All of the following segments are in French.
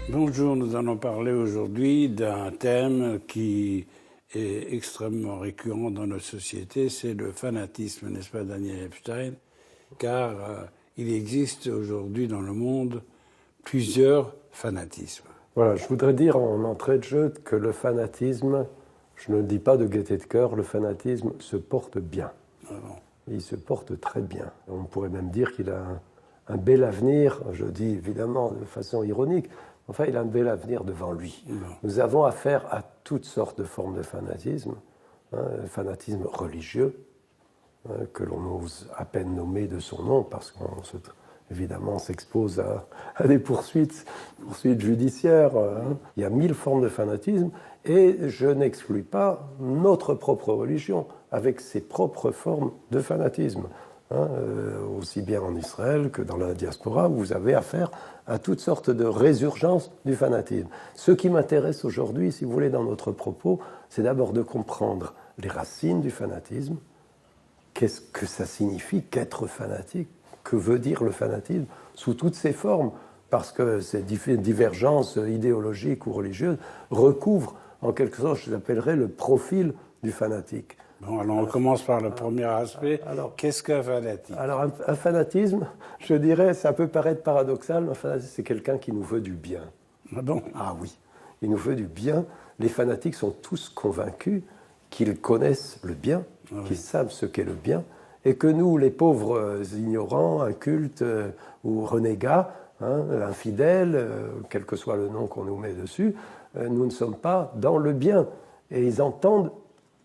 Bonjour, nous allons parler aujourd'hui d'un thème qui est extrêmement récurrent dans notre société, c'est le fanatisme, n'est-ce pas Daniel Epstein? Car il existe aujourd'hui dans le monde plusieurs fanatismes. Voilà, je voudrais dire en entrée de jeu que le fanatisme, je ne le dis pas de gaieté de cœur, le fanatisme se porte bien. Ah bon. Il se porte très bien. On pourrait même dire qu'il a un bel avenir, je dis évidemment de façon ironique, enfin il a un bel avenir devant lui. Non. Nous avons affaire à toutes sortes de formes de fanatisme, fanatisme religieux, que l'on ose à peine nommer de son nom parce qu'on évidemment s'expose à des poursuites judiciaires. Il y a 1000 formes de fanatisme et je n'exclus pas notre propre religion avec ses propres formes de fanatisme. Aussi bien en Israël que dans la diaspora, où vous avez affaire à toutes sortes de résurgences du fanatisme. Ce qui m'intéresse aujourd'hui, si vous voulez, dans notre propos, c'est d'abord de comprendre les racines du fanatisme, qu'est-ce que ça signifie qu'être fanatique, que veut dire le fanatisme, sous toutes ses formes, parce que ces divergences idéologiques ou religieuses recouvrent en quelque sorte, je l'appellerais, le profil du fanatique. Bon, alors on commence par le premier aspect. Qu'est-ce qu'un fanatique? Alors un fanatisme, je dirais, ça peut paraître paradoxal, mais un fanatisme, c'est quelqu'un qui nous veut du bien. Ah bon? Ah oui, il nous veut du bien. Les fanatiques sont tous convaincus qu'ils connaissent le bien, qu'ils savent ce qu'est le bien, et que nous, les pauvres ignorants, incultes ou renégats, infidèles, quel que soit le nom qu'on nous met dessus, nous ne sommes pas dans le bien. Et ils entendent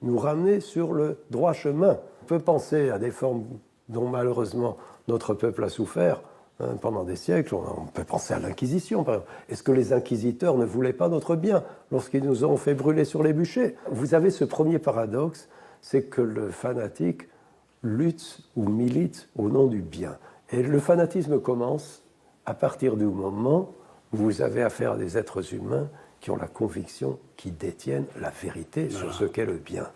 nous ramener sur le droit chemin. On peut penser à des formes dont malheureusement notre peuple a souffert pendant des siècles. On peut penser à l'Inquisition, par exemple. Est-ce que les inquisiteurs ne voulaient pas notre bien lorsqu'ils nous ont fait brûler sur les bûchers? Vous avez ce premier paradoxe, c'est que le fanatique lutte ou milite au nom du bien. Et le fanatisme commence à partir du moment où vous avez affaire à des êtres humains qui ont la conviction qu'ils détiennent la vérité sur ce qu'est le bien.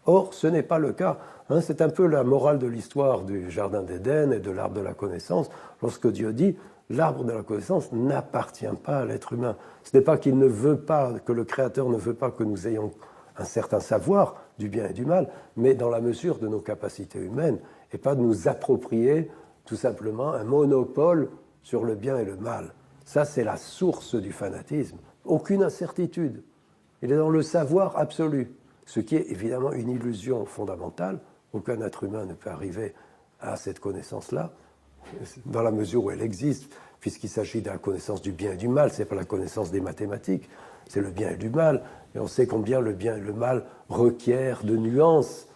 Or, ce n'est pas le cas. C'est un peu la morale de l'histoire du Jardin d'Éden et de l'arbre de la connaissance, lorsque Dieu dit « l'arbre de la connaissance n'appartient pas à l'être humain ». Ce n'est pas qu'il ne veut pas, que le Créateur ne veut pas que nous ayons un certain savoir du bien et du mal, mais dans la mesure de nos capacités humaines, et pas de nous approprier tout simplement un monopole sur le bien et le mal. Ça, c'est la source du fanatisme. Aucune incertitude. Il est dans le savoir absolu, ce qui est évidemment une illusion fondamentale. Aucun être humain ne peut arriver à cette connaissance-là, dans la mesure où elle existe, puisqu'il s'agit de la connaissance du bien et du mal. Ce n'est pas la connaissance des mathématiques, c'est le bien et du mal. Et on sait combien le bien et le mal requièrent de nuances.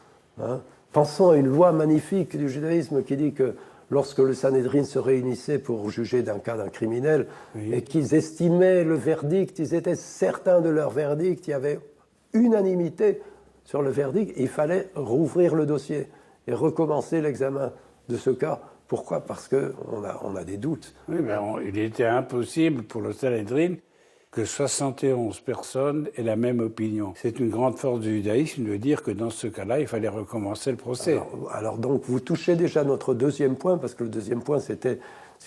Pensons à une loi magnifique du judaïsme qui dit que lorsque le Sanhédrin se réunissait pour juger d'un cas d'un criminel, et qu'ils estimaient le verdict, ils étaient certains de leur verdict, il y avait unanimité sur le verdict, il fallait rouvrir le dossier et recommencer l'examen de ce cas. Pourquoi? Parce qu'on a des doutes. Oui, mais il était impossible pour le Sanhédrin que 71 personnes aient la même opinion. C'est une grande force du judaïsme de dire que dans ce cas-là, il fallait recommencer le procès. Alors donc, vous touchez déjà notre deuxième point, parce que le deuxième point, c'était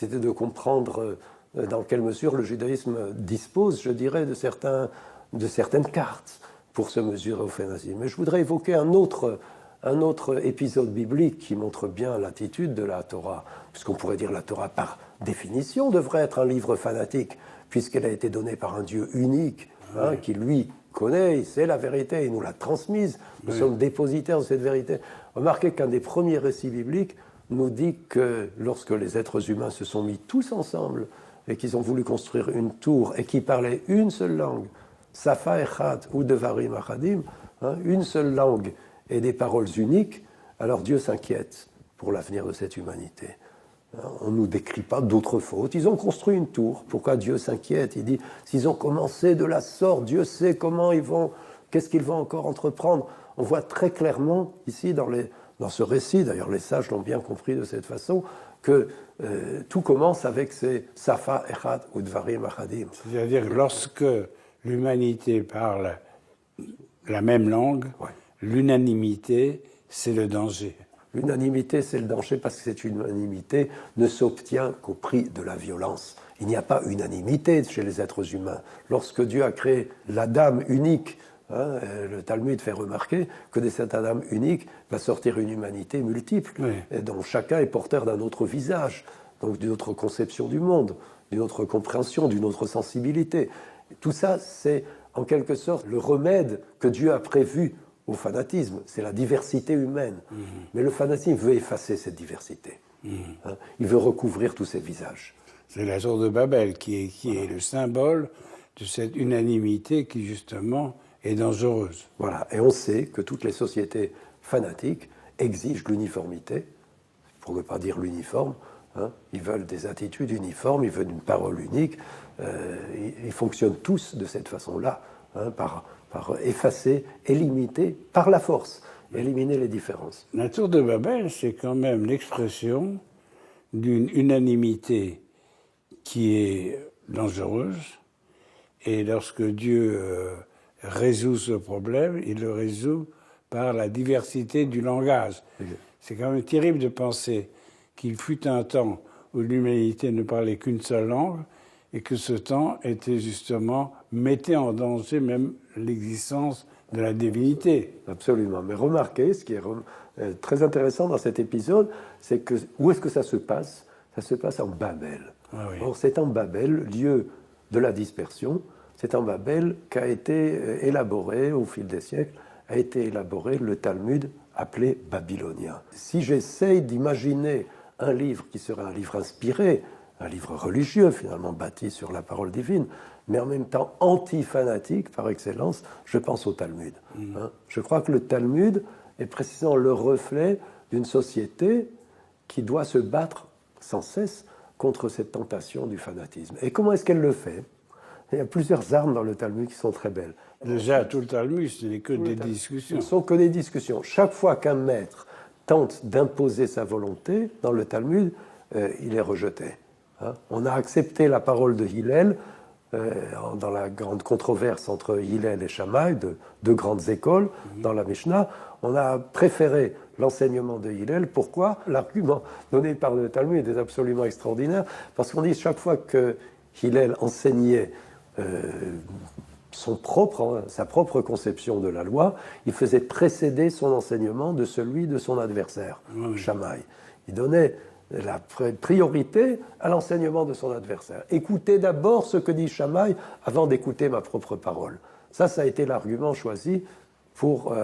de comprendre dans quelle mesure le judaïsme dispose, je dirais, de certaines cartes pour se mesurer au fanatisme. Mais je voudrais évoquer un autre épisode biblique qui montre bien l'attitude de la Torah, puisqu'on pourrait dire la Torah, par définition, devrait être un livre fanatique, puisqu'elle a été donnée par un Dieu unique, qui lui connaît, il sait la vérité, il nous l'a transmise, nous sommes dépositaires de cette vérité. Remarquez qu'un des premiers récits bibliques nous dit que lorsque les êtres humains se sont mis tous ensemble et qu'ils ont voulu construire une tour et qui parlaient une seule langue, Safa Echad ou Devarim Achadim, une seule langue et des paroles uniques, alors Dieu s'inquiète pour l'avenir de cette humanité. On ne nous décrit pas d'autres fautes. Ils ont construit une tour. Pourquoi Dieu s'inquiète? Il dit, s'ils ont commencé de la sorte, Dieu sait comment ils vont, qu'est-ce qu'ils vont encore entreprendre. On voit très clairement ici dans ce récit, d'ailleurs les sages l'ont bien compris de cette façon, que tout commence avec ces Safa Echad ou Dvarim Achadim. C'est-à-dire que lorsque l'humanité parle la même langue, l'unanimité, c'est le danger. L'unanimité, c'est le danger parce que cette unanimité ne s'obtient qu'au prix de la violence. Il n'y a pas unanimité chez les êtres humains. Lorsque Dieu a créé l'Adam unique, le Talmud fait remarquer que de cet Adam unique va sortir une humanité multiple, et dont chacun est porteur d'un autre visage, donc d'une autre conception du monde, d'une autre compréhension, d'une autre sensibilité. Tout ça, c'est en quelque sorte le remède que Dieu a prévu au fanatisme, c'est la diversité humaine. Mais le fanatisme veut effacer cette diversité. Il veut recouvrir tous ces visages. C'est la tour de Babel qui est le symbole de cette unanimité qui, justement, est dangereuse. Voilà, et on sait que toutes les sociétés fanatiques exigent l'uniformité, pour ne pas dire l'uniforme. Ils veulent des attitudes uniformes, ils veulent une parole unique. Ils fonctionnent tous de cette façon-là, par effacer, éliminer, par la force, éliminer les différences. La tour de Babel, c'est quand même l'expression d'une unanimité qui est dangereuse. Et lorsque Dieu résout ce problème, il le résout par la diversité du langage. C'est quand même terrible de penser qu'il fut un temps où l'humanité ne parlait qu'une seule langue, et que ce temps était justement, mettait en danger même l'existence de la divinité. Absolument. Mais remarquez, ce qui est très intéressant dans cet épisode, c'est que où est-ce que ça se passe? Ça se passe en Babel. Ah oui. Or, c'est en Babel, lieu de la dispersion, c'est en Babel qu'a été élaboré, au fil des siècles, a été élaboré le Talmud appelé babylonien. Si j'essaye d'imaginer un livre qui serait un livre inspiré, un livre religieux, finalement bâti sur la parole divine, mais en même temps anti-fanatique par excellence, je pense au Talmud. Je crois que le Talmud est précisément le reflet d'une société qui doit se battre sans cesse contre cette tentation du fanatisme. Et comment est-ce qu'elle le fait? Il y a plusieurs armes dans le Talmud qui sont très belles. Déjà, tout le Talmud, ce n'est que des discussions. Ce ne sont que des discussions. Chaque fois qu'un maître tente d'imposer sa volonté, dans le Talmud, il est rejeté. On a accepté la parole de Hillel dans la grande controverse entre Hillel et Shammai, deux grandes écoles dans la Mishnah. On a préféré l'enseignement de Hillel. Pourquoi? L'argument donné par le Talmud est absolument extraordinaire, parce qu'on dit chaque fois que Hillel enseignait sa propre conception de la loi, il faisait précéder son enseignement de celui de son adversaire, Shammai. Il donnait la priorité à l'enseignement de son adversaire. Écoutez d'abord ce que dit Shammai avant d'écouter ma propre parole. Ça a été l'argument choisi pour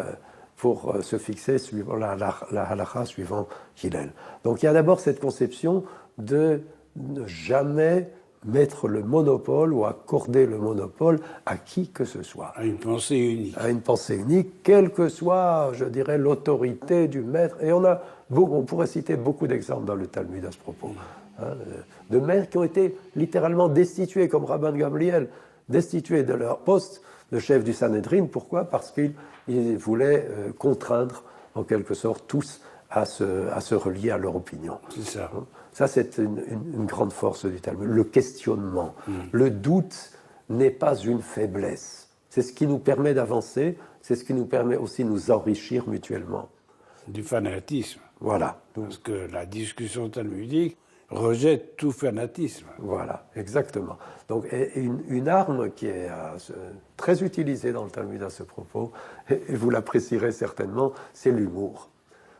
se fixer suivant la halakha suivant Hillel. Donc il y a d'abord cette conception de ne jamais mettre le monopole ou accorder le monopole à qui que ce soit. À une pensée unique. À une pensée unique, quelle que soit, je dirais, l'autorité du maître. Et on pourrait citer beaucoup d'exemples dans le Talmud à ce propos. De maîtres qui ont été littéralement destitués, comme Rabban Gamliel, destitués de leur poste de chef du Sanhédrin. Pourquoi? Parce qu'ils voulaient contraindre, en quelque sorte, tous à se relier à leur opinion. C'est ça. Ça, c'est une grande force du Talmud. Le questionnement. Le doute n'est pas une faiblesse. C'est ce qui nous permet d'avancer, c'est ce qui nous permet aussi de nous enrichir mutuellement. Du fanatisme. Voilà. Parce que la discussion talmudique rejette tout fanatisme. Voilà, exactement. Donc, une arme qui est très utilisée dans le Talmud à ce propos, et vous l'apprécierez certainement, c'est l'humour.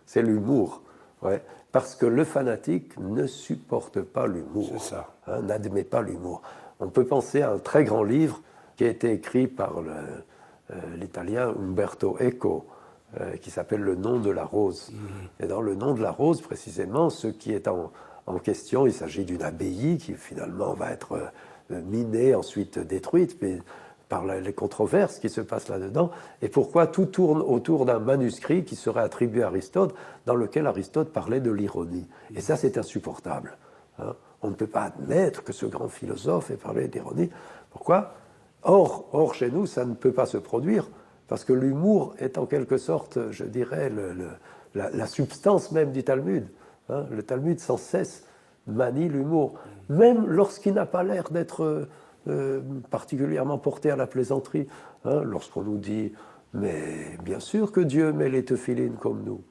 C'est l'humour, ouais. Parce que le fanatique ne supporte pas l'humour. C'est ça. N'admet pas l'humour. On peut penser à un très grand livre qui a été écrit par l'italien Umberto Eco, qui s'appelle Le nom de la rose. Et dans Le nom de la rose, précisément, ce qui est en question, il s'agit d'une abbaye qui finalement va être minée, ensuite détruite, mais par les controverses qui se passent là-dedans, et pourquoi tout tourne autour d'un manuscrit qui serait attribué à Aristote, dans lequel Aristote parlait de l'ironie. Et ça, c'est insupportable. Hein. On ne peut pas admettre que ce grand philosophe ait parlé d'ironie. Pourquoi ? Or, chez nous, ça ne peut pas se produire, parce que l'humour est en quelque sorte, je dirais, la substance même du Talmud. Hein. Le Talmud, sans cesse, manie l'humour, même lorsqu'il n'a pas l'air d'être particulièrement porté à la plaisanterie. Hein, lorsqu'on nous dit « mais bien sûr que Dieu met les téphilines comme nous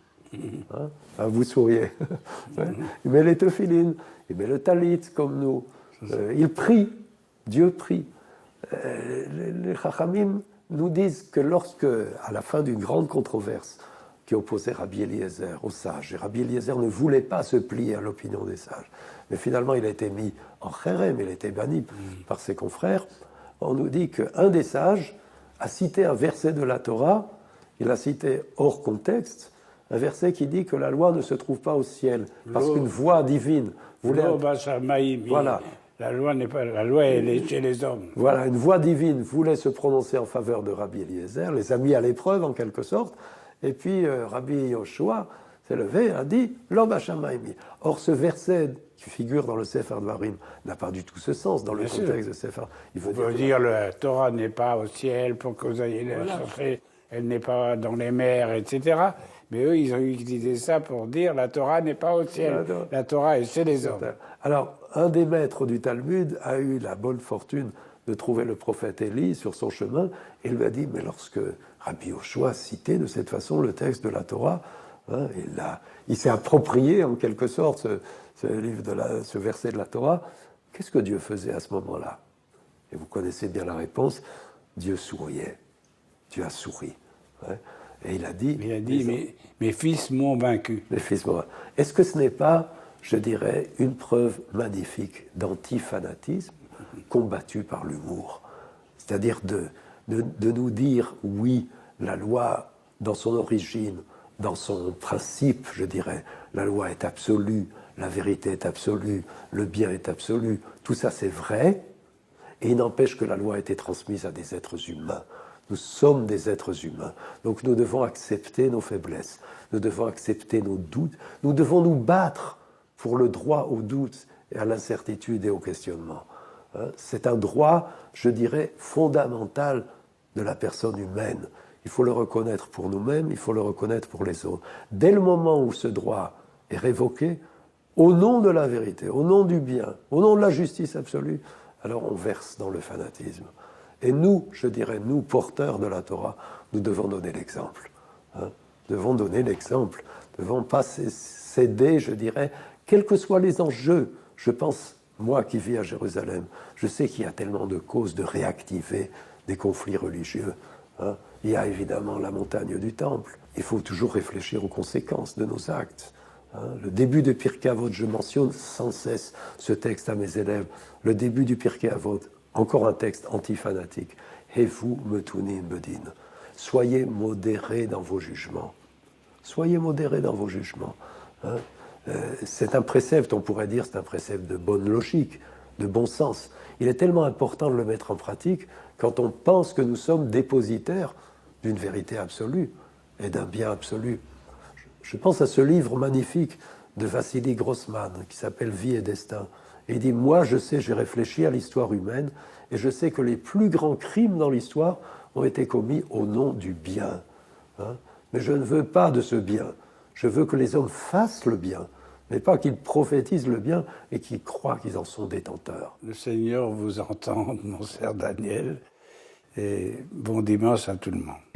hein, ». Vous souriez. Il met les téphilines, il met le talit comme nous. Il prie, Dieu prie. Les chachamim nous disent que lorsque, à la fin d'une grande controverse qui opposait Rabbi Eliezer aux sages, et Rabbi Eliezer ne voulait pas se plier à l'opinion des sages, mais finalement il a été mis en chérem, il a été banni par ses confrères, on nous dit qu'un des sages a cité un verset de la Torah, il a cité hors contexte, un verset qui dit que la loi ne se trouve pas au ciel, parce qu'une voix divine voulait... Voilà. La loi n'est pas, la loi elle est chez les hommes. Voilà, une voix divine voulait se prononcer en faveur de Rabbi Eliezer, les a mis à l'épreuve en quelque sorte, et puis Rabbi Yoshua s'est levé et a dit « L'homme Hashamaimi ». Or, ce verset qui figure dans le Sefer Dvarim n'a pas du tout ce sens dans le contexte de Sefer. Il veut dire la Torah n'est pas au ciel pour que vous ayez la chercher, elle n'est pas dans les mers, etc. Mais eux, ils ont utilisé ça pour dire la Torah n'est pas au ciel, la Torah est chez les hommes. Alors, un des maîtres du Talmud a eu la bonne fortune de trouver le prophète Élie sur son chemin et lui a dit, mais lorsque Rabbi Yoshua citait de cette façon le texte de la Torah, hein, il s'est approprié en quelque sorte ce verset de la Torah, qu'est-ce que Dieu faisait à ce moment-là? Et vous connaissez bien la réponse, Dieu souriait, Dieu a souri. Hein. Et il a dit, mes fils m'ont vaincu. Mes fils m'ont vaincu. Est-ce que ce n'est pas, je dirais, une preuve magnifique d'antifanatisme combattu par l'humour? C'est-à-dire de nous dire, oui, la loi, dans son origine, dans son principe, je dirais, la loi est absolue, la vérité est absolue, le bien est absolu, tout ça c'est vrai, et il n'empêche que la loi a été transmise à des êtres humains. Nous sommes des êtres humains, donc nous devons accepter nos faiblesses, nous devons accepter nos doutes, nous devons nous battre pour le droit au doute et à l'incertitude et au questionnement. C'est un droit, je dirais, fondamental de la personne humaine. Il faut le reconnaître pour nous-mêmes, il faut le reconnaître pour les autres. Dès le moment où ce droit est révoqué, au nom de la vérité, au nom du bien, au nom de la justice absolue, alors on verse dans le fanatisme. Et nous, je dirais, nous, porteurs de la Torah, nous devons donner l'exemple. Nous devons donner l'exemple. Nous ne devons pas céder, je dirais, quels que soient les enjeux. Je pense, moi qui vis à Jérusalem, je sais qu'il y a tellement de causes de réactiver des conflits religieux. Il y a évidemment la montagne du Temple. Il faut toujours réfléchir aux conséquences de nos actes. Le début de Pirkei Avot, je mentionne sans cesse ce texte à mes élèves. Le début du Pirkei Avot, encore un texte antifanatique. Hevu metunim bedin. Soyez modérés dans vos jugements. Soyez modérés dans vos jugements. C'est un précepte, on pourrait dire, c'est un précepte de bonne logique, de bon sens. Il est tellement important de le mettre en pratique quand on pense que nous sommes dépositaires d'une vérité absolue et d'un bien absolu. Je pense à ce livre magnifique de Vassili Grossman qui s'appelle « Vie et destin ». Et il dit, moi je sais, j'ai réfléchi à l'histoire humaine et je sais que les plus grands crimes dans l'histoire ont été commis au nom du bien. Mais je ne veux pas de ce bien. Je veux que les hommes fassent le bien, mais pas qu'ils prophétisent le bien et qu'ils croient qu'ils en sont détenteurs. Le Seigneur vous entende, mon cher Daniel, et bon dimanche à tout le monde.